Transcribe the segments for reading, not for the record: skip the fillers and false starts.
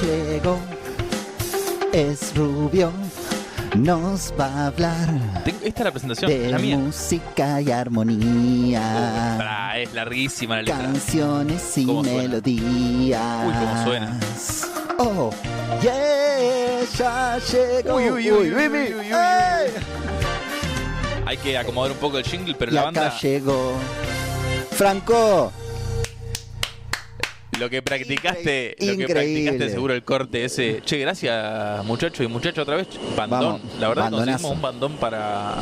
llegó, es rubio, nos va a hablar. Esta es la presentación, de la mía. música y armonía. Es larguísima la letra. Canciones y ¿Cómo suena? melodías. Uy, cómo suena. Oh, yeah, ya llegó. Uy, uy, uy, uy, Mimi. uy, uy, uy. ¡Ey! Hay que acomodar un poco el jingle, pero Y la acá banda, llegó Franco. lo que practicaste, Increíble. seguro el corte ese. Che, gracias muchacho y muchacho otra vez. Bandón. Vamos, La verdad bandonazo. conseguimos un bandón para...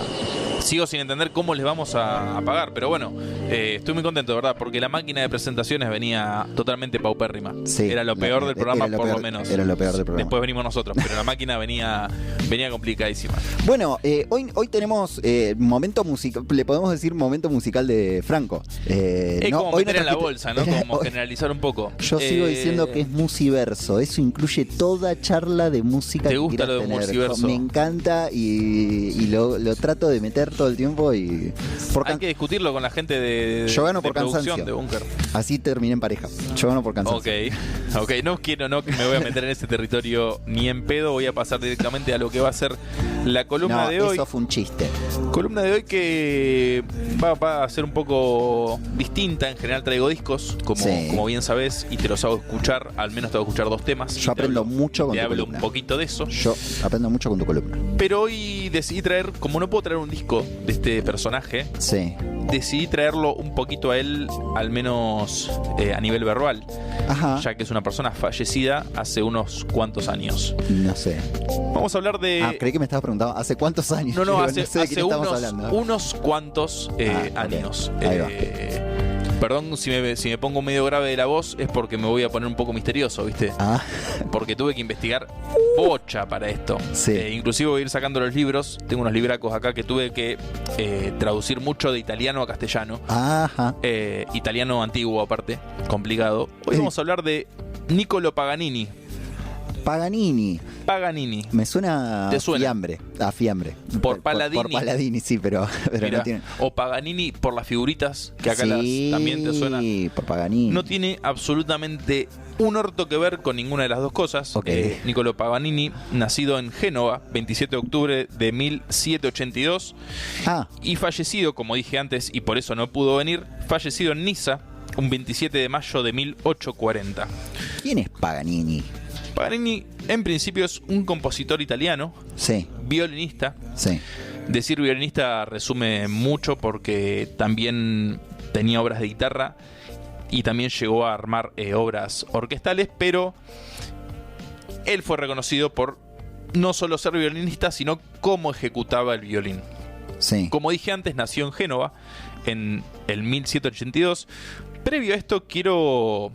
Sigo sin entender cómo les vamos a pagar, pero bueno, estoy muy contento, de verdad, porque la máquina de presentaciones venía totalmente paupérrima. Sí, Era lo peor del programa, era lo por peor, lo menos. era lo peor del programa. Después venimos nosotros, pero la máquina venía complicadísima. Bueno, hoy tenemos momento musical, le podemos decir momento musical de Franco. Es como hoy meter no en la trajiste- bolsa, ¿no? Como hoy- generalizar un poco. Yo sigo diciendo que es musiverso. Eso incluye toda charla de música. ¿Te que gusta quieras lo de tener. musiverso? Me encanta y lo trato de meter todo el tiempo y Hay que discutirlo con la gente de Yo gano por producción cansancio. de Búnker. así terminé en pareja. Yo gano por cansancio. Ok, no quiero que me voy a meter en ese territorio ni en pedo. Voy a pasar directamente a lo que va a ser la columna No, de hoy. eso fue un chiste. Columna de hoy que va a ser un poco distinta. En general traigo discos, como bien sabes, y te los hago escuchar. Al menos te hago escuchar 2 temas. Yo aprendo mucho con Te tu hablo columna. un poquito de eso. Yo aprendo mucho con tu columna. Pero hoy decidí traer, como no puedo traer un disco de este personaje, Sí. decidí traerlo un poquito a él, al menos a nivel verbal, Ajá. ya que es una persona fallecida hace unos cuantos años. No sé. Vamos a hablar de... Creí que me estabas preguntando ¿hace cuántos años? No, Digo, hace, sé de quién hace estamos unos, hablando. unos cuantos Ok. años. Ahí va. Perdón si me pongo medio grave de la voz, es porque me voy a poner un poco misterioso, ¿viste? Ah, Porque tuve que investigar bocha para esto. Sí. Inclusive voy a ir sacando los libros. Tengo unos libracos acá que tuve que traducir mucho de italiano a castellano. ajá. Italiano antiguo aparte, complicado. Hoy vamos a hablar de Niccolo Paganini. Paganini. Paganini. Me suena ¿Te suena? fiambre. A fiambre. Por Paladini. Por Paladini, sí, pero Mirá, no tiene. o Paganini por las figuritas, que acá Sí, también te suenan. por Paganini. No tiene absolutamente un orto que ver con ninguna de las dos cosas. Ok. Niccolo Paganini, nacido en Génova, 27 de octubre de 1782, y fallecido, como dije antes, y por eso no pudo venir, fallecido en Niza, un 27 de mayo de 1840. ¿Quién es Paganini? Paganini, en principio, es un compositor italiano, Sí, violinista. sí. Decir violinista resume mucho porque también tenía obras de guitarra y también llegó a armar obras orquestales, pero él fue reconocido por no solo ser violinista, sino cómo ejecutaba el violín. Sí. Como dije antes, nació en Génova en el 1782. Previo a esto quiero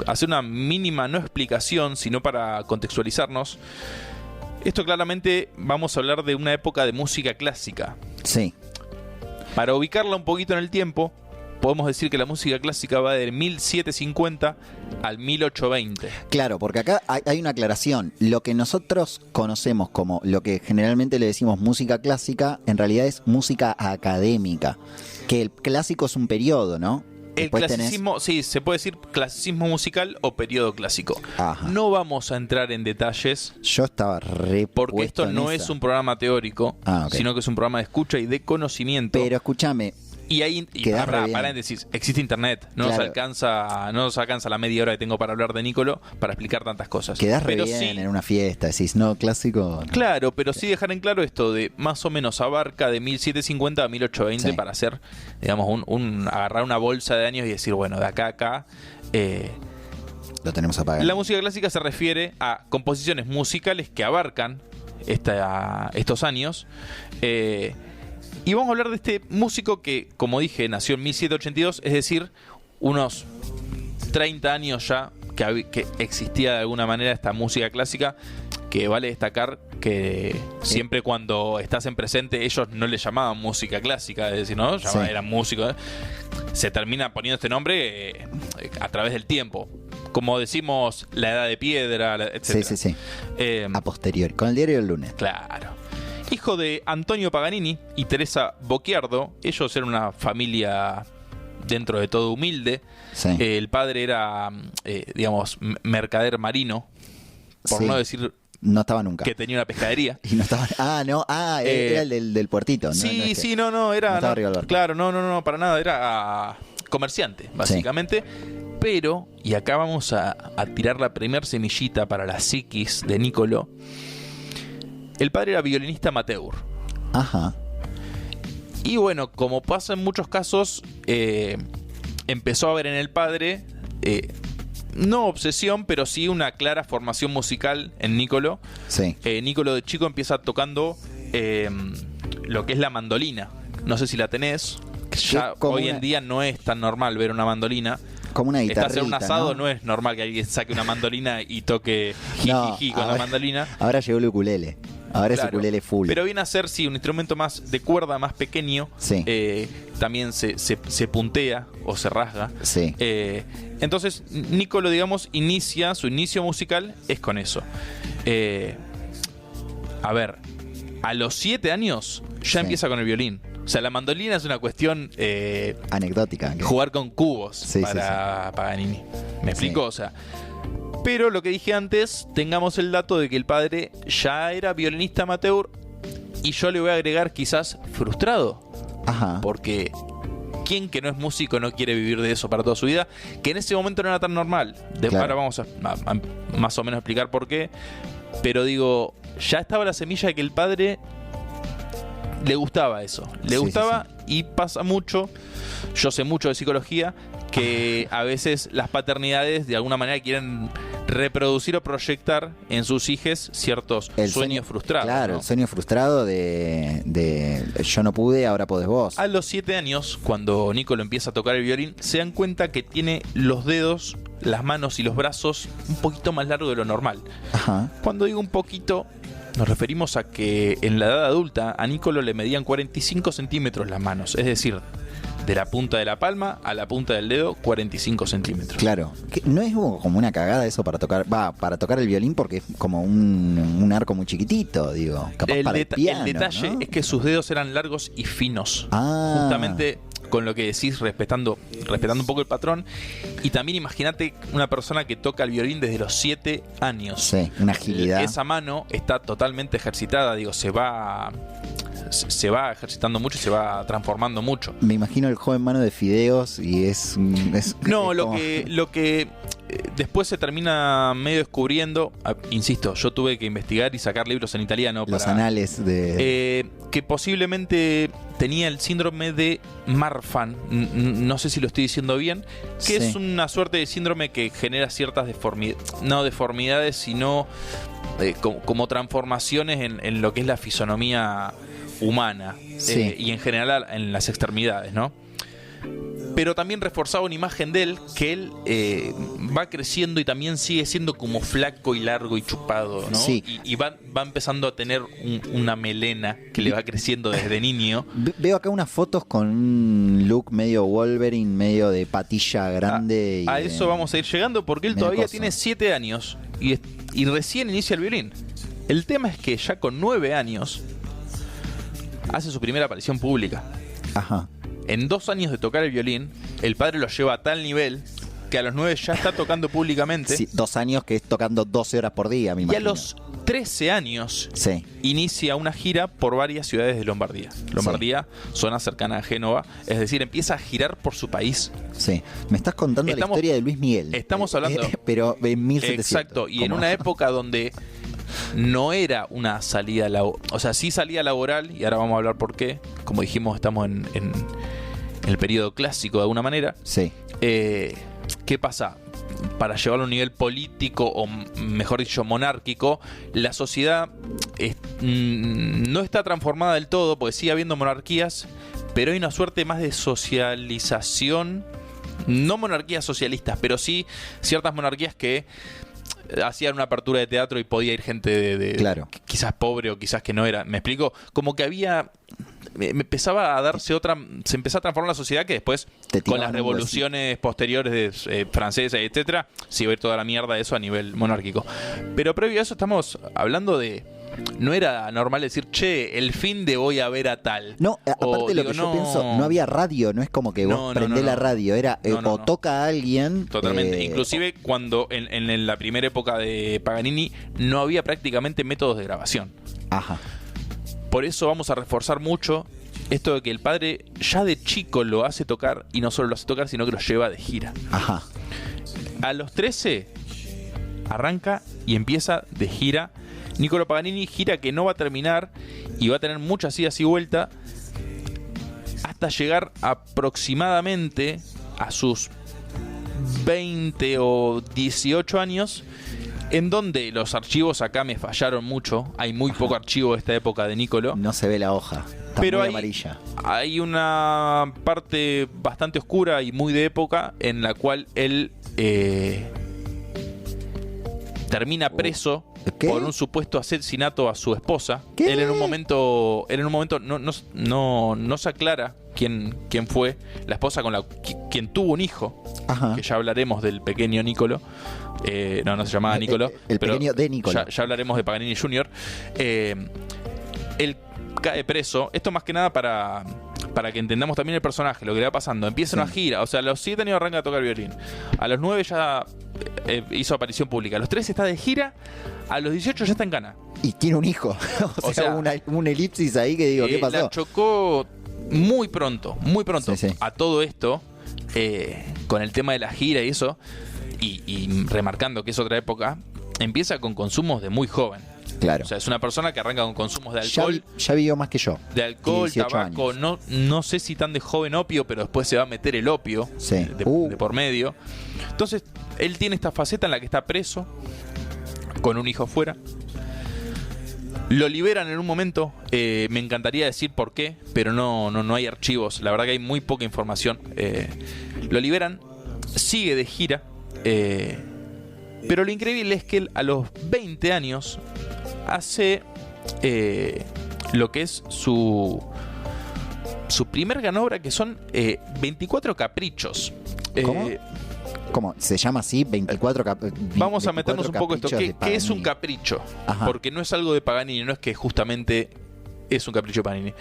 hacer una mínima, no explicación, sino para contextualizarnos. Esto claramente vamos a hablar de una época de música clásica. Sí. Para ubicarla un poquito en el tiempo, podemos decir que la música clásica va del 1750 al 1820. Claro, porque acá hay una aclaración. Lo que nosotros conocemos como lo que generalmente le decimos música clásica, en realidad es música académica. Que el clásico es un periodo, ¿no? El Después clasicismo, sí, se puede decir clasicismo musical o periodo clásico. Ajá. No vamos a entrar en detalles Yo estaba re porque puesto esto en no esa. es un programa teórico, Ok. sino que es un programa de escucha y de conocimiento. Pero escúchame, Y ahí, Quedás re bien. paréntesis, existe internet, no Claro. nos alcanza la media hora que tengo para hablar de Niccolo para explicar tantas cosas. quedás re Pero bien sí, en una fiesta, decís, no, clásico. no. claro, pero sí dejar en claro esto de más o menos abarca de 1750 a 1820 Sí. para hacer, digamos, agarrar una bolsa de años y decir, bueno, de acá a acá. Lo tenemos apagado. La música clásica se refiere a composiciones musicales que abarcan estos años. Y vamos a hablar de este músico que, como dije, nació en 1782, es decir, unos 30 años ya que existía de alguna manera esta música clásica, que vale destacar que siempre cuando estás en presente ellos no le llamaban música clásica, es decir, ¿no? Sí. Eran músicos. Se termina poniendo este nombre a través del tiempo. Como decimos, la edad de piedra, etc. Sí. A posteriori, con el diario del lunes. Claro. Hijo de Antonio Paganini y Teresa Bocchiardo, ellos eran una familia dentro de todo humilde. Sí. El padre era, digamos, mercader marino, por Sí. no decir No estaba nunca. que tenía una pescadería. Y no estaba. Era el del puertito. ¿no? Sí, No es que- sí, no, era... no estaba arriba del barco. Claro, no, para nada, era comerciante, básicamente. Pero, y acá vamos a tirar la primer semillita para la psiquis de Niccolò, el padre era violinista amateur. Ajá. Y bueno, como pasa en muchos casos, empezó a ver en el padre, no obsesión, pero sí una clara formación musical en Niccolò. Sí. Niccolò de chico empieza tocando lo que es la mandolina. No sé si la tenés. Ya como hoy una- en día no es tan normal ver una mandolina. Como una guitarrita. Estás en un asado, ¿no? no es normal que alguien saque una mandolina y toque No, jiji con la ahora- mandolina. Ahora llegó el ukulele. Ahora es Claro. ukulele full. Pero viene a ser, sí, un instrumento más de cuerda, más pequeño. Sí. También se puntea o se rasga. Sí. Entonces, Niccolò, digamos, su inicio musical es con eso. A ver, a los 7 años ya Sí. empieza con el violín. O sea, la mandolina es una cuestión Anecdótica. que- jugar con cubos Sí, para Paganini. ¿Me Sí. explico? O sea, pero lo que dije antes, tengamos el dato de que el padre ya era violinista amateur y yo le voy a agregar quizás frustrado, Ajá. porque ¿quién que no es músico no quiere vivir de eso para toda su vida? Que en ese momento no era tan normal. Claro. Ahora vamos a más o menos explicar por qué. Pero digo, ya estaba la semilla de que el padre le gustaba eso. Le Sí, gustaba y pasa mucho. Yo sé mucho de psicología, que a veces las paternidades de alguna manera quieren reproducir o proyectar en sus hijos ciertos sueños frustrados. Claro, ¿no? el sueño frustrado de yo no pude, ahora podés vos. A los 7 años, cuando Niccolò empieza a tocar el violín, se dan cuenta que tiene los dedos, las manos y los brazos un poquito más largos de lo normal. Ajá. Cuando digo un poquito, nos referimos a que en la edad adulta a Niccolò le medían 45 centímetros las manos. Es decir, de la punta de la palma a la punta del dedo, 45 centímetros. Claro. No es como una cagada eso para tocar. Para tocar el violín porque es como un arco muy chiquitito, digo. Capaz para el piano, el detalle ¿no? es que sus dedos eran largos y finos. Ah. Justamente con lo que decís, respetando un poco el patrón. Y también imagínate una persona que toca el violín desde los 7 años. Sí, una agilidad. Esa mano está totalmente ejercitada, digo, se va ejercitando mucho y se va transformando mucho. Me imagino el joven mano de fideos y es No, es lo como- que después se termina medio descubriendo, insisto, yo tuve que investigar y sacar libros en italiano los para anales de que posiblemente tenía el síndrome de Marfan, no sé si lo estoy diciendo bien, que Sí. es una suerte de síndrome que genera ciertas no deformidades, sino como transformaciones en lo que es la fisonomía humana, Sí. y en general en las extremidades, ¿no? Pero también reforzaba una imagen de él, que él va creciendo y también sigue siendo como flaco y largo y chupado, ¿no? Sí. Y va empezando a tener una melena que le va creciendo desde niño. Veo acá unas fotos con un look medio Wolverine, medio de patilla grande. A y eso vamos a ir llegando porque él medio todavía coso. tiene 7 años y recién inicia el violín. El tema es que ya con 9 años hace su primera aparición pública. Ajá. En 2 años de tocar el violín, el padre lo lleva a tal nivel que a los 9 ya está tocando públicamente. Sí, 2 años que es tocando 12 horas por día, me Y a imagino. los 13 años Sí. inicia una gira por varias ciudades de Lombardía. Lombardía, zona cercana a Génova. Es decir, empieza a girar por su país. Sí. Me estás contando Estamos- la historia de Luis Miguel. estamos hablando- pero en 1700. Exacto. Y en como- una época donde no era una salida laboral. O sea, sí salida laboral, y ahora vamos a hablar por qué. Como dijimos, estamos en el periodo clásico de alguna manera. Sí. ¿Qué pasa? Para llevarlo a un nivel político o mejor dicho monárquico, la sociedad no está transformada del todo porque sigue habiendo monarquías, pero hay una suerte más de socialización, no monarquías socialistas, pero sí ciertas monarquías que hacían una apertura de teatro y podía ir gente de Claro. quizás pobre o quizás que no era. ¿Me explico? Como que había... Me empezaba a darse otra... Se empezó a transformar la sociedad que después, Te con tiraban las un revoluciones posteriores francesas, etcétera, se iba a ir toda la mierda eso a nivel monárquico. Pero previo a eso estamos hablando de no era normal decir, che, el fin de voy a ver a tal. No, aparte lo digo, que yo pienso, no había radio, no es como que vos prendés la radio, era o toca a alguien. Totalmente, inclusive cuando en la primera época de Paganini no había prácticamente métodos de grabación. Ajá. Por eso vamos a reforzar mucho esto de que el padre ya de chico lo hace tocar, y no solo lo hace tocar, sino que lo lleva de gira. Ajá. A los 13 arranca y empieza de gira. Niccolo Paganini, gira que no va a terminar y va a tener muchas idas y vueltas hasta llegar aproximadamente a sus 20 o 18 años, en donde los archivos acá me fallaron mucho. Hay muy poco archivo de esta época de Niccolo. No se ve la hoja, está pero muy amarilla. Hay una parte bastante oscura y muy de época en la cual él termina preso por un supuesto asesinato a su esposa. ¿Qué? Él en un momento no se aclara quién fue la esposa con quien tuvo un hijo. Ajá. Que ya hablaremos del pequeño Niccolo. No se llamaba Niccolo. El pero pequeño de Niccolo. Ya hablaremos de Paganini Jr. Él cae preso. Esto más que nada para que entendamos también el personaje, lo que le va pasando. Empieza una gira, o sea, a los 7 años arranca a tocar violín. A los 9 ya hizo aparición pública. A los 13 está de gira. A los 18 ya está en Cana. Y tiene un hijo. o sea, un elipsis ahí que digo, ¿qué pasó? La chocó muy pronto. Sí. A todo esto, con el tema de la gira y eso, y remarcando que es otra época, empieza con consumos de muy joven. Claro. O sea, es una persona que arranca con consumos de alcohol. Ya vivió más que yo. De alcohol, 18 tabaco, años. no sé si tan de joven opio, pero después se va a meter el opio de por medio. Entonces, él tiene esta faceta en la que está preso, con un hijo fuera. Lo liberan en un momento, me encantaría decir por qué, pero no hay archivos. La verdad que hay muy poca información. Lo liberan, sigue de gira, pero lo increíble es que él a los 20 años hace lo que es su primer gran obra, que son 24 caprichos. ¿Cómo? ¿Se llama así? 24 Vamos a meternos un poco esto. ¿Qué es un capricho? Ajá. Porque no es algo de Paganini, no es que justamente es un capricho de Paganini.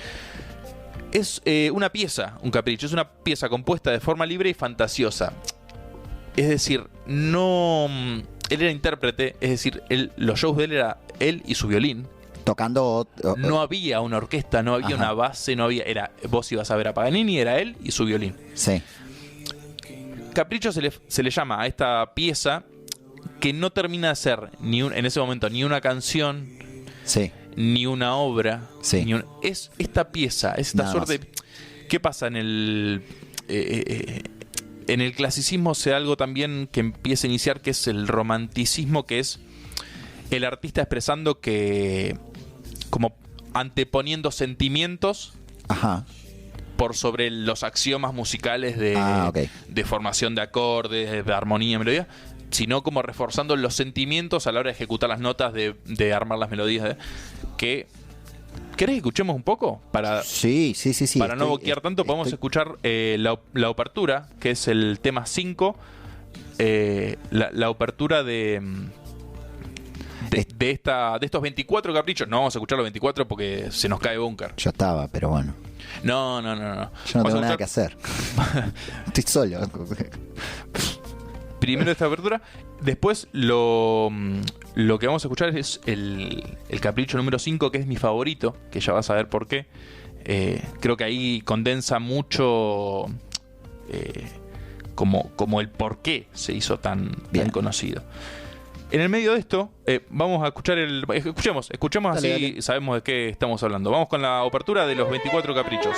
Es una pieza, un capricho. Es una pieza compuesta de forma libre y fantasiosa. Es decir, él era intérprete, es decir, los shows de él era él y su violín. Tocando. No había una orquesta, no había una base, vos ibas a ver a Paganini, era él y su violín. Sí. Capricho se le llama a esta pieza que no termina de ser en ese momento ni una canción, sí, ni una obra, sí. Es esta pieza, es esta suerte. ¿Qué pasa en el clasicismo? Se da algo también que empieza a iniciar, que es el romanticismo, que es el artista expresando que, como anteponiendo sentimientos. Ajá. Por sobre los axiomas musicales de formación de acordes, de armonía, melodía, sino como reforzando los sentimientos a la hora de ejecutar las notas, de armar las melodías. ¿Querés que escuchemos un poco? Sí. Para no boquear tanto, podemos escuchar la obertura, que es el tema 5, la obertura de estos 24 caprichos. No vamos a escuchar los 24 porque se nos cae Búnker. Yo estaba, pero bueno. No. Yo no tengo nada que hacer. Estoy solo. Primero esta apertura. Después lo que vamos a escuchar es el capricho número 5, que es mi favorito, que ya vas a ver por qué. Creo que ahí condensa mucho como el por qué se hizo tan conocido. En el medio de esto, vamos a escuchar Escuchemos dale, así dale. Sabemos de qué estamos hablando. Vamos con la apertura de los 24 caprichos.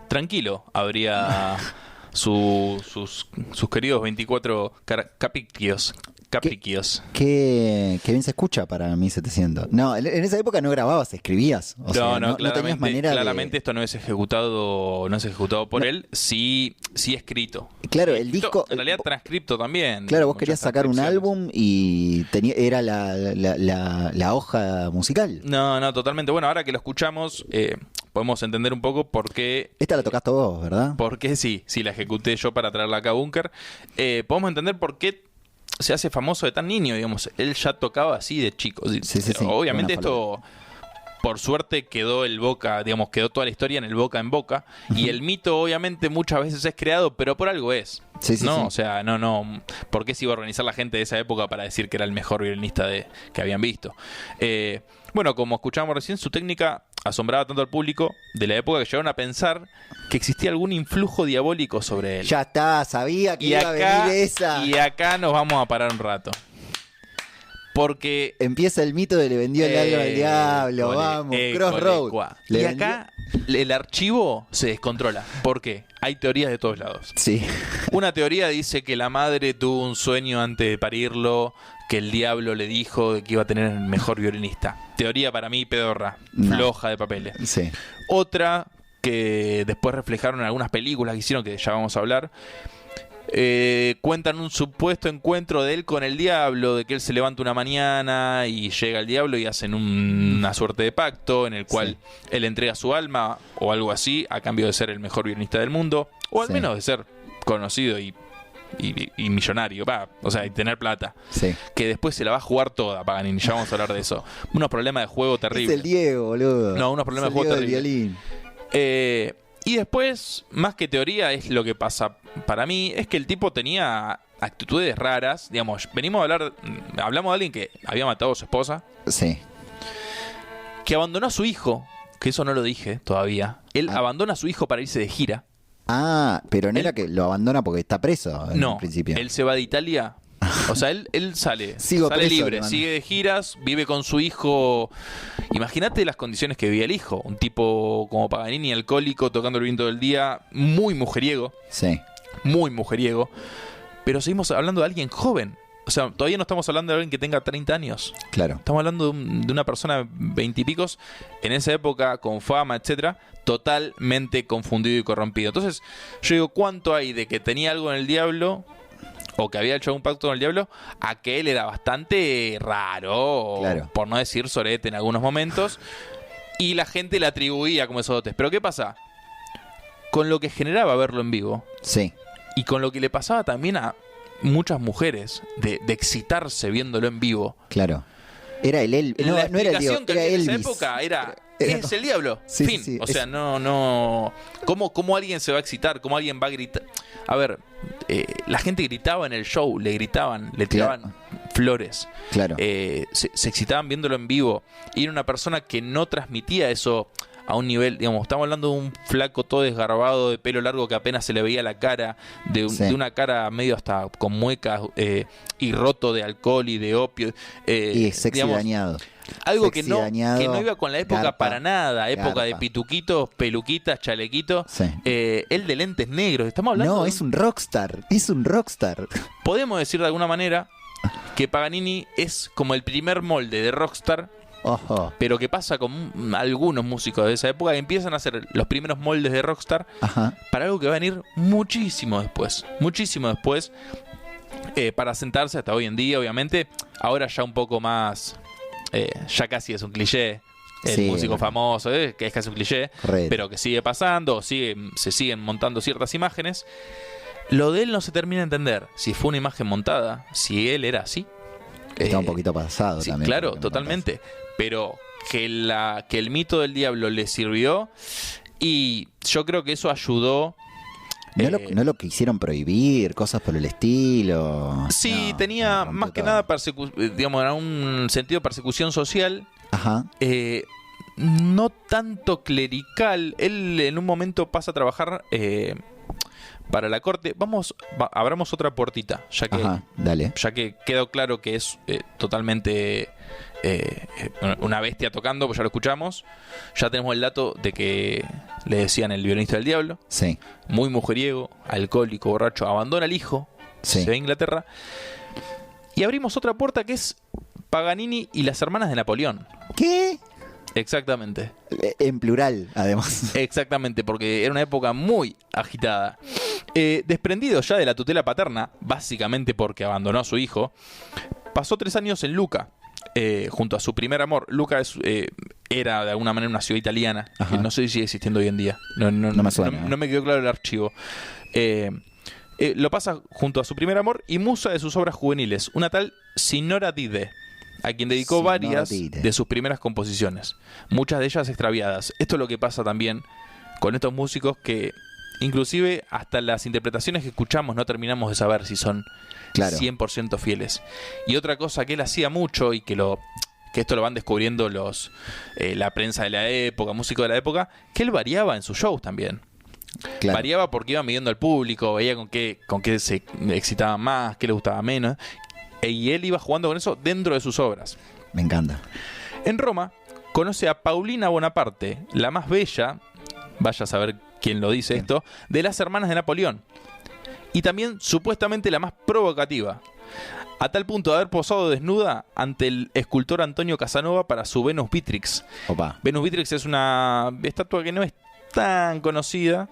tranquilo habría sus queridos 24 capriquios. Qué bien se escucha para 1700. No, en esa época no grababas, escribías. O sea, no tenías manera claramente esto no es ejecutado por él, sí escrito. Claro, el disco... En realidad transcripto también. Claro, vos querías sacar un álbum y era la hoja musical. No, totalmente. Bueno, ahora que lo escuchamos, podemos entender un poco por qué... Esta la tocaste vos, ¿verdad? Por qué sí, la ejecuté yo para traerla acá a Búnker. Podemos entender por qué se hace famoso de tan niño, digamos. Él ya tocaba así de chico. Sí. Obviamente esto, por suerte, quedó toda la historia en el boca en boca. Y el mito, obviamente, muchas veces es creado, pero por algo es. ¿no? O sea, no. ¿Por qué se iba a organizar la gente de esa época para decir que era el mejor violinista que habían visto? Bueno, como escuchábamos recién, su técnica asombraba tanto al público de la época que llegaron a pensar que existía algún influjo diabólico sobre él. Ya está, sabía que iba a venir esa. Y acá nos vamos a parar un rato. Porque empieza el mito de le vendió el alma al diablo, vamos, Crossroad. Y acá el archivo se descontrola. ¿Por qué? Hay teorías de todos lados. Sí. Una teoría dice que la madre tuvo un sueño antes de parirlo, que el diablo le dijo que iba a tener el mejor violinista. Teoría para mí pedorra, floja de papeles. Sí. Otra que después reflejaron en algunas películas que hicieron, que ya vamos a hablar, cuentan un supuesto encuentro de él con el diablo, de que él se levanta una mañana y llega el diablo y hacen una suerte de pacto en el cual él entrega su alma o algo así a cambio de ser el mejor violinista del mundo, o al menos de ser conocido y millonario, o sea, y tener plata. Sí. Que después se la va a jugar toda Paganini, ya vamos a hablar de eso. Unos problemas de juego terribles. Es el Diego, boludo. No, unos problemas de juego terribles. Y después, más que teoría, es lo que pasa para mí, es que el tipo tenía actitudes raras. Digamos, hablamos de alguien que había matado a su esposa. Sí. Que abandonó a su hijo, que eso no lo dije todavía. Él abandona a su hijo para irse de gira. Pero no era que lo abandona porque está preso en principio. Él se va de Italia. O sea, él sale preso, libre, sigue de giras, vive con su hijo. Imagínate las condiciones que vivía el hijo. Un tipo como Paganini, alcohólico, tocando el viento del día, muy mujeriego. Sí. Muy mujeriego. Pero seguimos hablando de alguien joven. O sea, todavía no estamos hablando de alguien que tenga 30 años. Claro. Estamos hablando de una persona 20 y picos, en esa época, con fama, etcétera, totalmente confundido y corrompido. Entonces, yo digo, ¿cuánto hay de que tenía algo en el diablo, o que había hecho un pacto con el diablo, a que él era bastante raro, claro, por no decir sorete en algunos momentos, y la gente le atribuía como esos dotes? Pero ¿qué pasa? Con lo que generaba verlo en vivo, sí, y con lo que le pasaba también a muchas mujeres de excitarse viéndolo en vivo. Claro. Era el no era el Diego, era Elvis. En esa época era es el diablo. Sí, fin. Sí, o sea, no. ¿Cómo alguien se va a excitar? ¿Cómo alguien va a gritar? A ver, la gente gritaba en el show, le gritaban, le tiraban flores. Claro. Se excitaban viéndolo en vivo. Y era una persona que no transmitía eso a un nivel, digamos, estamos hablando de un flaco todo desgarbado, de pelo largo que apenas se le veía la cara, de una cara medio hasta con muecas, y roto de alcohol y de opio. Y sexy, digamos, dañado. Algo que no iba con la época para nada. Época de pituquitos, peluquitas, chalequitos. Sí. Él de lentes negros. Estamos hablando. No, es un rockstar. Es un rockstar. Podemos decir de alguna manera que Paganini es como el primer molde de rockstar. Ojo. Pero que pasa con algunos músicos de esa época que empiezan a hacer los primeros moldes de rockstar. Ajá. Para algo que va a venir muchísimo después. Muchísimo después. Para sentarse hasta hoy en día, obviamente. Ahora ya un poco más. Ya casi es un cliché. El músico famoso, que es casi un cliché. Correcto. Pero que sigue pasando. Se siguen montando ciertas imágenes. Lo de él no se termina de entender. Si fue una imagen montada. Si él era así. Está un poquito pasado sí, también. Claro, totalmente. Pero que el mito del diablo le sirvió, y yo creo que eso ayudó. No lo quisieron prohibir, cosas por el estilo. Sí, tenía más que nada digamos, era un sentido de persecución social. Ajá. No tanto clerical. Él en un momento pasa a trabajar para la corte. Abramos otra puertita, Ajá, dale. ya que quedó claro que es totalmente una bestia tocando, pues ya lo escuchamos. Ya tenemos el dato de que le decían el violinista del diablo. Sí. Muy mujeriego, alcohólico, borracho, abandona al hijo, Sí. se va a Inglaterra. Y abrimos otra puerta que es Paganini y las hermanas de Napoleón. ¿Qué? Exactamente. En plural, además. Exactamente, porque era una época muy agitada. Desprendido ya de la tutela paterna, básicamente porque abandonó a su hijo, pasó 3 años en Lucca, junto a su primer amor. Lucca era de alguna manera una ciudad italiana, Ajá. que no sé si sigue existiendo hoy en día. No me suena. No me quedó claro el archivo. Lo pasa junto a su primer amor y musa de sus obras juveniles, una tal Signora Dide, a quien dedicó Signora varias Dide. de sus primeras composiciones, muchas de ellas extraviadas. Esto es lo que pasa también con estos músicos, que inclusive hasta las interpretaciones que escuchamos no terminamos de saber si son Claro. 100% fieles. Y otra cosa que él hacía mucho, y que esto lo van descubriendo la prensa de la época, músicos de la época, que él variaba en sus shows también. Claro. Variaba porque iba midiendo al público, veía con qué se excitaban más, qué le gustaba menos, y él iba jugando con eso dentro de sus obras. Me encanta. En Roma conoce a Paulina Bonaparte, la más bella, vaya a saber quién lo dice esto, de las hermanas de Napoleón, y también supuestamente la más provocativa, a tal punto de haber posado desnuda ante el escultor Antonio Casanova para su Venus Vitrix. Opa. Venus Vitrix es una estatua que no es tan conocida.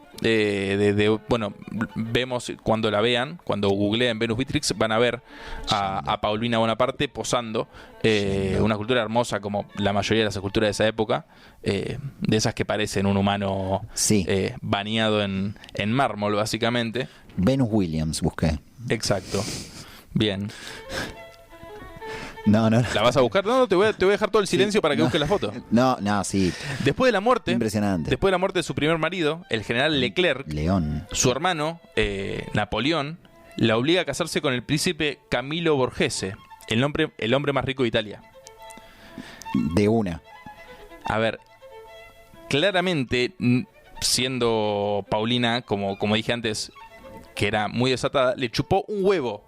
Bueno, vemos cuando la vean, cuando googleen Venus Vitrix, van a ver a Paulina Bonaparte posando. Una escultura hermosa, como la mayoría de las esculturas de esa época, de esas que parecen un humano Sí. bañado en mármol, básicamente. Venus Williams busqué. Exacto. Bien. No. ¿La vas a buscar? No, te voy a dejar todo el silencio para que busques la foto. No, sí. Después de la muerte, Impresionante. después de la muerte de su primer marido, el general Leclerc, León. su hermano, Napoleón, la obliga a casarse con el príncipe Camilo Borghese, el hombre más rico de Italia. De una. A ver, claramente, siendo Paulina, como dije antes, que era muy desatada, le chupó un huevo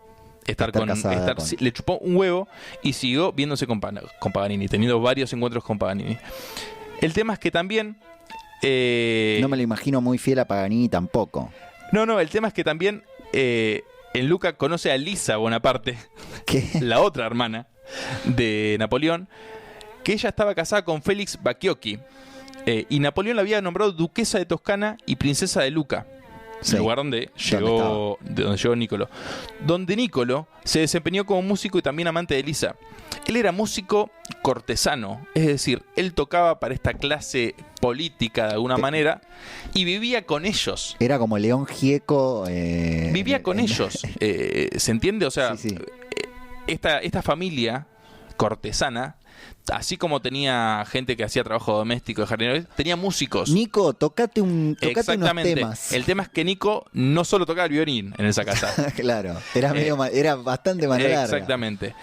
le chupó un huevo y siguió viéndose con Paganini, teniendo varios encuentros con Paganini. El tema es que también... No me lo imagino muy fiel a Paganini tampoco. No, el tema es que también en Lucca conoce a Lisa Bonaparte, ¿Qué? la otra hermana de Napoleón, que ella estaba casada con Félix Bacchiocchi, y Napoleón la había nombrado duquesa de Toscana y princesa de Lucca. Sí. El lugar donde llegó Niccolò. Donde Niccolò se desempeñó como músico y también amante de Lisa. Él era músico cortesano, es decir, él tocaba para esta clase política de alguna manera y vivía con ellos. Era como León Gieco. Vivía con ellos. ¿Se entiende? O sea, Sí. Esta familia cortesana, así como tenía gente que hacía trabajo doméstico de jardineros, tenía músicos. Nico, tocate unos Exactamente. temas. El tema es que Nico no solo tocaba el violín en esa casa. Claro, era bastante más larga. Exactamente.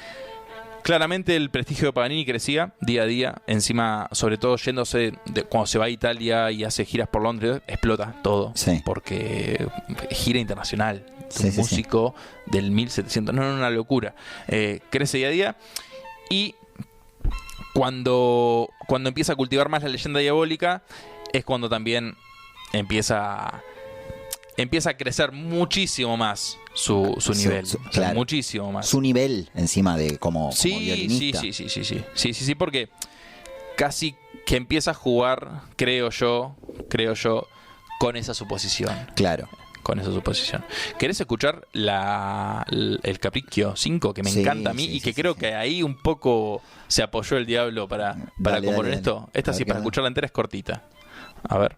Claramente el prestigio de Paganini crecía día a día. Encima, sobre todo yéndose cuando se va a Italia y hace giras por Londres, explota todo. Sí. Porque gira internacional. Un Sí. músico del 1700. No, una locura. Crece día a día. Y cuando empieza a cultivar más la leyenda diabólica, es cuando también empieza a crecer muchísimo más su nivel. Claro. Muchísimo más. Su nivel encima de como violinista. Sí, porque casi que empieza a jugar, creo yo, con esa suposición. Claro. Con esa suposición. ¿Querés escuchar el Capriccio 5, que me Sí, encanta a mí, sí, y que sí, creo sí. que ahí un poco se apoyó el diablo para componer esto? Esta A sí, ver, para ¿qué escucharla entera es cortita. A ver.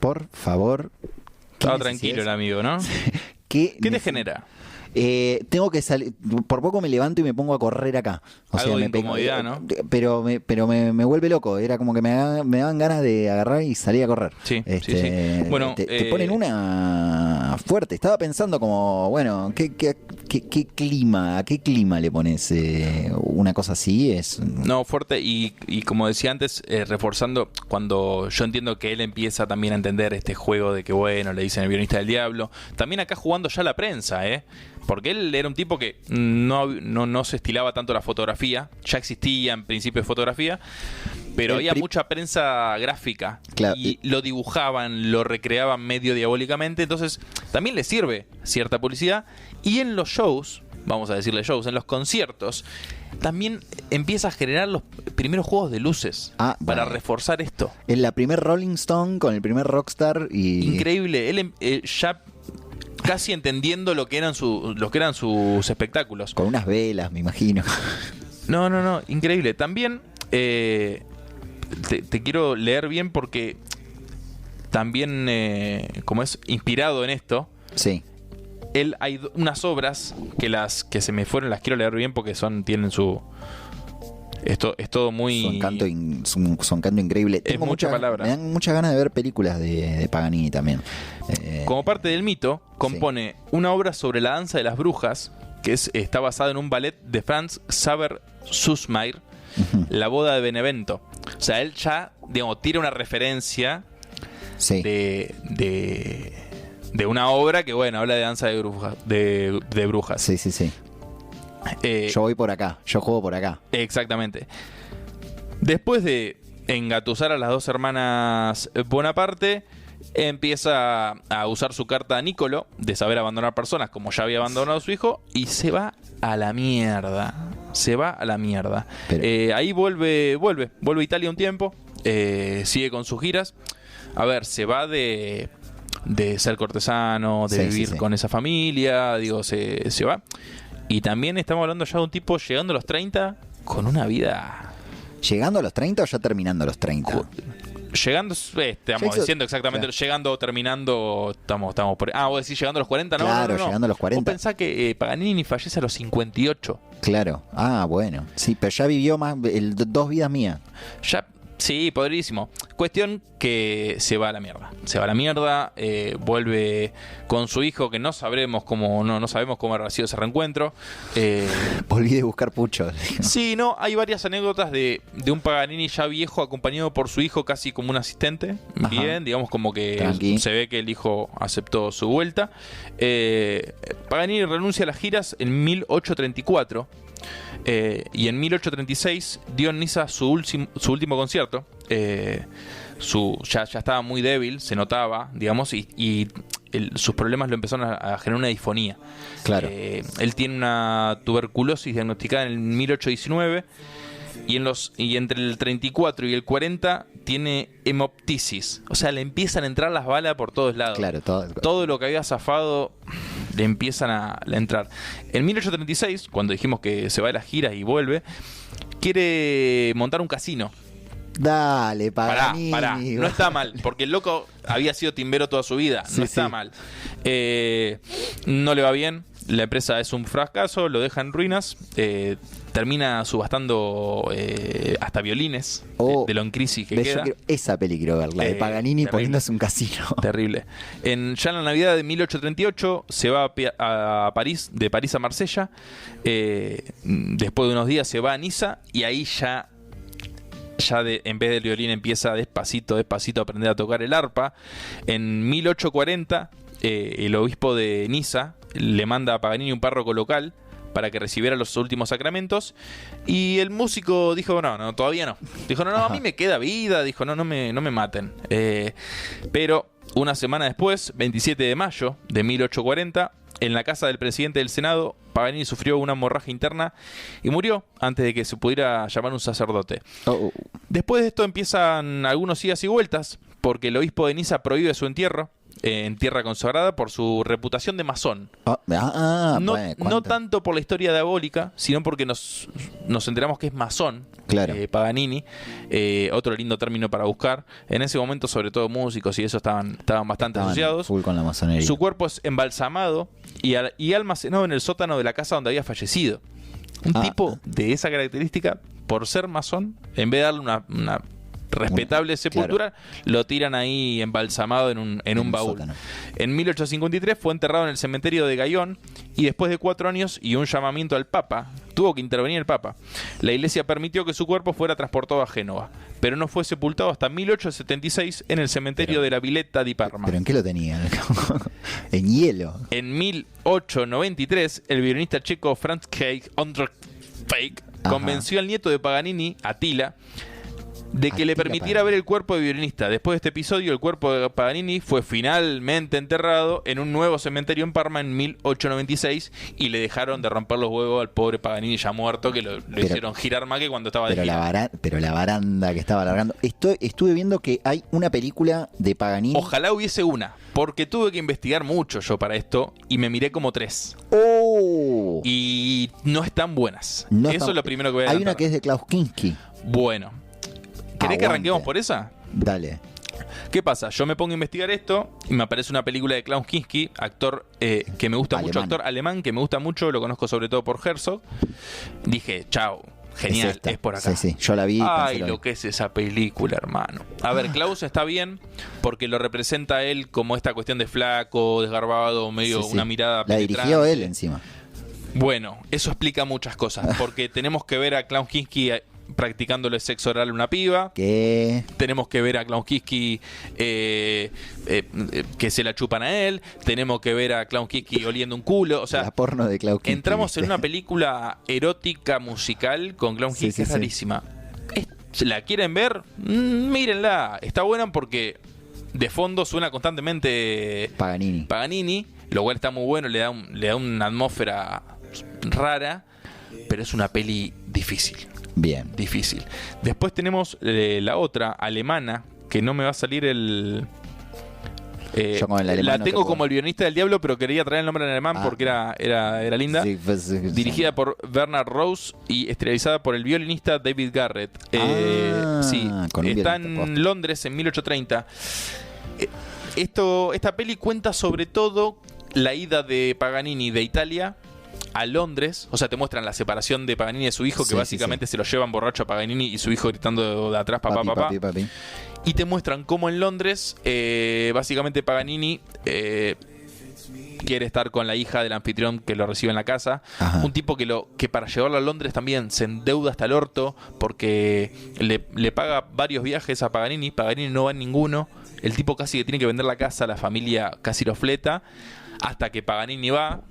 Por favor. Estaba tranquilo el amigo, ¿no? ¿Qué te genera? Tengo que salir, por poco me levanto y me pongo a correr acá. Algo de incomodidad, ¿no? Pero me vuelve loco. Era como que me daban ganas de agarrar y salir a correr. Sí, sí. Bueno, te ponen una fuerte. Estaba pensando como, bueno, ¿qué clima? ¿A qué clima le pones una cosa así? No, fuerte. Y como decía antes, reforzando, cuando yo entiendo que él empieza también a entender este juego de que, bueno, le dicen el violinista del diablo. También acá jugando ya la prensa, porque él era un tipo que no se estilaba tanto la fotografía. Ya existía en principio fotografía, pero había mucha prensa gráfica. Claro, y lo dibujaban, lo recreaban medio diabólicamente. Entonces también le sirve cierta publicidad. Y en los shows, vamos a decirle shows, en los conciertos, también empieza a generar los primeros juegos de luces para reforzar esto. Es la primer Rolling Stone con el primer Rockstar. Increíble. Él ya casi entendiendo lo que eran sus espectáculos. Con unas velas, me imagino. No, increíble. También te quiero leer bien porque también, como es inspirado en esto, sí. Él hay unas obras que se me fueron, las quiero leer bien porque tienen su... Esto es todo muy... Su encanto increíble. Es mucha palabra. Me dan muchas ganas de ver películas de Paganini también. Como parte del mito, compone una obra sobre la danza de las brujas, que está basada en un ballet de Franz Xaver Süssmayr, La boda de Benevento. O sea, él ya, digamos, tira una referencia de una obra que, bueno, habla de danza de brujas. Sí. Yo voy por acá, yo juego por acá. Exactamente. Después de engatusar a las dos hermanas Bonaparte, empieza a usar su carta Niccolò de saber abandonar personas, como ya había abandonado a su hijo, y se va a la mierda. Ahí vuelve a Italia un tiempo, sigue con sus giras. A ver, se va de ser cortesano, de vivir con esa familia, digo, se va. Y también estamos hablando ya de un tipo llegando a los 30 con una vida... ¿Llegando a los 30 o ya terminando a los 30? Llegando, estamos diciendo exactamente, claro. Llegando o terminando, estamos por... vos decís llegando a los 40, ¿no? Claro, no. Llegando a los 40. Vos pensás que Paganini fallece a los 58. Claro, bueno. Sí, pero ya vivió más, 2 vidas mías. Ya... Sí, podrísimo. Cuestión que se va a la mierda. Vuelve con su hijo, que no sabemos cómo habrá sido ese reencuentro. Volví de buscar puchos. Sí, hay varias anécdotas de un Paganini ya viejo acompañado por su hijo casi como un asistente. Ajá. Bien, digamos como que tranqui. Se ve que el hijo aceptó su vuelta. Paganini renuncia a las giras en 1834. Y en 1836 dio en Niza su último concierto. Ya estaba muy débil, se notaba, digamos, y sus problemas lo empezaron a generar una disfonía. Claro. Él tiene una tuberculosis diagnosticada en el 1819 y entre el 34 y el 40 tiene hemoptisis. O sea, le empiezan a entrar las balas por todos lados. Claro, todo lo que había zafado le empiezan a entrar. En 1836, cuando dijimos que se va de las giras y vuelve, quiere montar un casino. Dale, Paganini. Pará. No está mal, porque el loco había sido timbero toda su vida. No está mal. No le va bien. La empresa es un fracaso, lo deja en ruinas. Termina subastando hasta violines de lo en crisis que queda. Esa peli quiero verla, de Paganini poniéndose un casino. Terrible. Ya en la Navidad de 1838 se va a París, de París a Marsella. Después de unos días se va a Niza y ahí ya en vez del violín empieza despacito a aprender a tocar el arpa. En 1840 el obispo de Niza le manda a Paganini un párroco local para que recibiera los últimos sacramentos, y el músico dijo no, todavía no. Dijo no, a mí me queda vida. Dijo no me maten. Pero una semana después, 27 de mayo de 1840, en la casa del presidente del Senado, Paganini sufrió una hemorragia interna y murió antes de que se pudiera llamar un sacerdote. Después de esto empiezan algunos idas y vueltas, porque el obispo de Niza prohíbe su entierro. en tierra consagrada por su reputación de masón. No No tanto por la historia diabólica, sino porque nos enteramos que es masón. Claro. Paganini, otro lindo término para buscar. En ese momento, sobre todo músicos y eso estaban bastante asociados. Full con la masonería. Su cuerpo es embalsamado y almacenado en el sótano de la casa donde había fallecido. Un tipo de esa característica, por ser masón, en vez de darle una respetable sepultura, lo tiran ahí embalsamado en un baúl. Sótano. En 1853 fue enterrado en el cementerio de Gaión y después de 4 años y un llamamiento al Papa, tuvo que intervenir el Papa. La iglesia permitió que su cuerpo fuera transportado a Génova, pero no fue sepultado hasta 1876 en el cementerio de la Villetta di Parma. ¿Pero en qué lo tenían? En hielo. En 1893, el violinista checo Franz Cake convenció al nieto de Paganini, Attila, de que le permitiera ver el cuerpo de violinista. Después de este episodio, el cuerpo de Paganini fue finalmente enterrado en un nuevo cementerio en Parma en 1896 y le dejaron de romper los huevos al pobre Paganini ya muerto, que lo hicieron girar más que cuando estaba de gira. Pero la baranda que estaba alargando. Estuve viendo que hay una película de Paganini. Ojalá hubiese una, porque tuve que investigar mucho yo para esto y me miré como 3. ¡Oh! Y no están buenas. No Eso es lo primero que voy a Hay adelantar. una que es de Klaus Kinski. Bueno, ¿querés que arranquemos por esa? Dale. ¿Qué pasa? Yo me pongo a investigar esto y me aparece una película de Klaus Kinski, actor que me gusta mucho, actor alemán que me gusta mucho, lo conozco sobre todo por Herzog. Dije, chao, genial, es por acá. Sí, yo la vi. Ay, lo que es esa película, hermano. A ver, Klaus está bien porque lo representa a él como esta cuestión de flaco, desgarbado, medio una mirada la penetrante. dirigió él encima. Bueno, eso explica muchas cosas, porque tenemos que ver a Klaus Kinski practicándole sexo oral a una piba. ¿Qué? Tenemos que ver a Klaus Kinski que se la chupan a él. Tenemos que ver a Klaus Kinski oliendo un culo. O sea, la porno de Klaus Kinski. Entramos en una película erótica musical con Klaus Kinski, es rarísima. ¿La quieren ver? Mírenla. Está buena porque de fondo suena constantemente Paganini, lo cual está muy bueno, le da una atmósfera rara, pero es una peli difícil. Bien. Difícil. Después tenemos la otra, alemana, que no me va a salir el... Yo con el alemán la tengo como El violinista del diablo, pero quería traer el nombre en alemán porque era linda. Sí, dirigida por Bernard Rose y estelarizada por el violinista David Garrett. Está en Londres en 1830. Esta peli cuenta sobre todo la ida de Paganini de Italia a Londres. O sea, te muestran la separación de Paganini y de su hijo, que básicamente se lo llevan borracho a Paganini y su hijo gritando de atrás, papá, papá. Papi. Y te muestran cómo en Londres, básicamente Paganini quiere estar con la hija del anfitrión que lo recibe en la casa. Ajá. Un tipo que para llevarlo a Londres también se endeuda hasta el orto porque le paga varios viajes a Paganini. Paganini no va en ninguno. El tipo casi que tiene que vender la casa, la familia casi lo fleta, hasta que Paganini va.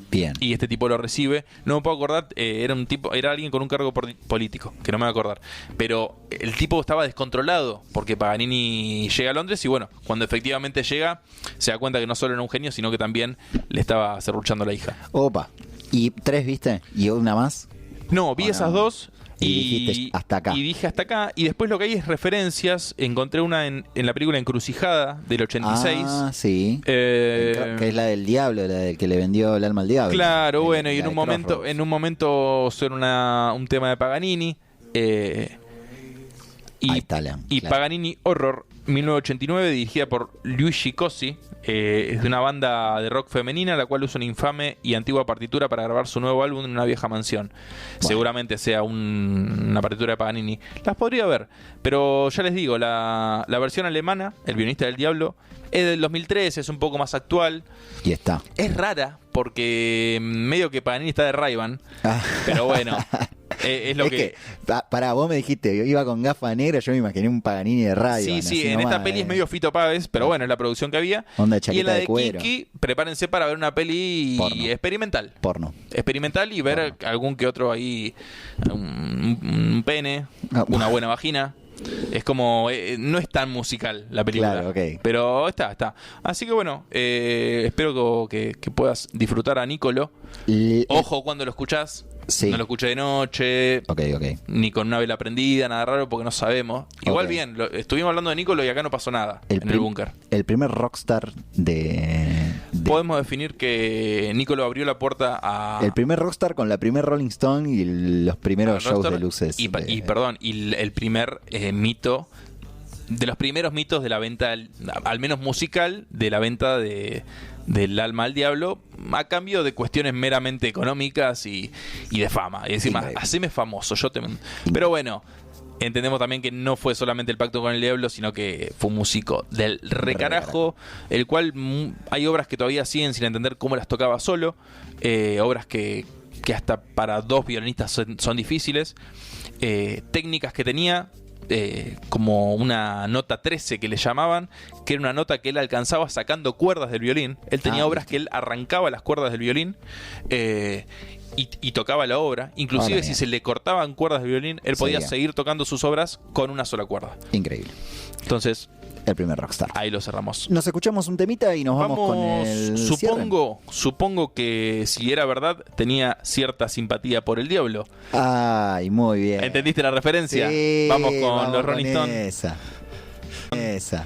Bien. Y este tipo lo recibe. No me puedo acordar, era alguien con un cargo político, que no me voy a acordar. Pero el tipo estaba descontrolado porque Paganini llega a Londres y bueno, cuando efectivamente llega, se da cuenta que no solo era un genio, sino que también le estaba serruchando a la hija. Opa. ¿Y 3 viste? ¿Y una más? No, vi esas 2. Y dijiste hasta acá. Y dije hasta acá. Y después lo que hay es referencias. Encontré una en la película Encrucijada del 86. Ah, sí. Que es la del diablo, la del que le vendió el alma al diablo. Claro, bueno, y en un momento suena un tema de Paganini. Ahí está, y claro. Paganini Horror 1989, dirigida por Luigi Cosi. Es de una banda de rock femenina, la cual usa una infame y antigua partitura para grabar su nuevo álbum en una vieja mansión. Bueno. Seguramente sea una partitura de Paganini. Las podría ver, pero ya les digo, la versión alemana, El violinista del diablo, es del 2013, es un poco más actual. Y está. Es rara porque medio que Paganini está de Ray-Ban, pero bueno, es lo que... Pará, vos me dijiste, yo iba con gafas negras, yo me imaginé un Paganini de Ray-Ban. Sí, en esta peli es medio Fito Páez, pero bueno, es la producción que había. Onda de y en la de cuero. Kinski, prepárense para ver una peli experimental. Experimental y ver algún que otro ahí, un pene, una buena vagina. Es como, no es tan musical la película, claro, okay. Pero está. Así que bueno, espero que puedas disfrutar a Nicolo. Ojo cuando lo escuchás, Sí. No lo escuché de noche, Ok. ni con una vela prendida, nada raro, porque no sabemos. Igual Ok. bien, estuvimos hablando de Nicolo y acá no pasó nada en el búnker. El primer rockstar de... Podemos definir que Nicolo abrió la puerta a... El primer rockstar con la primer Rolling Stone y los primeros shows Rockstar de luces. Y el primer mito, de los primeros mitos de la venta, al menos musical, de la venta del alma al diablo, a cambio de cuestiones meramente económicas y de fama. Y decir, Increíble. haceme famoso, Pero bueno, entendemos también que no fue solamente el pacto con el diablo, sino que fue un músico del recarajo, el cual hay obras que todavía siguen sin entender cómo las tocaba solo, obras que hasta para dos violinistas son difíciles, técnicas que tenía, como una nota 13 que le llamaban, que era una nota que él alcanzaba sacando cuerdas del violín. Él tenía obras que él arrancaba las cuerdas del violín y tocaba la obra. Inclusive si se le cortaban cuerdas del violín, él podía seguir tocando sus obras con una sola cuerda. Increíble. Entonces, el primer rockstar. Ahí lo cerramos. Nos escuchamos un temita y nos vamos con el supongo que si era verdad tenía cierta simpatía por el diablo. Ay, muy bien. ¿Entendiste la referencia? Sí, vamos con los Rolling Stones. Esa.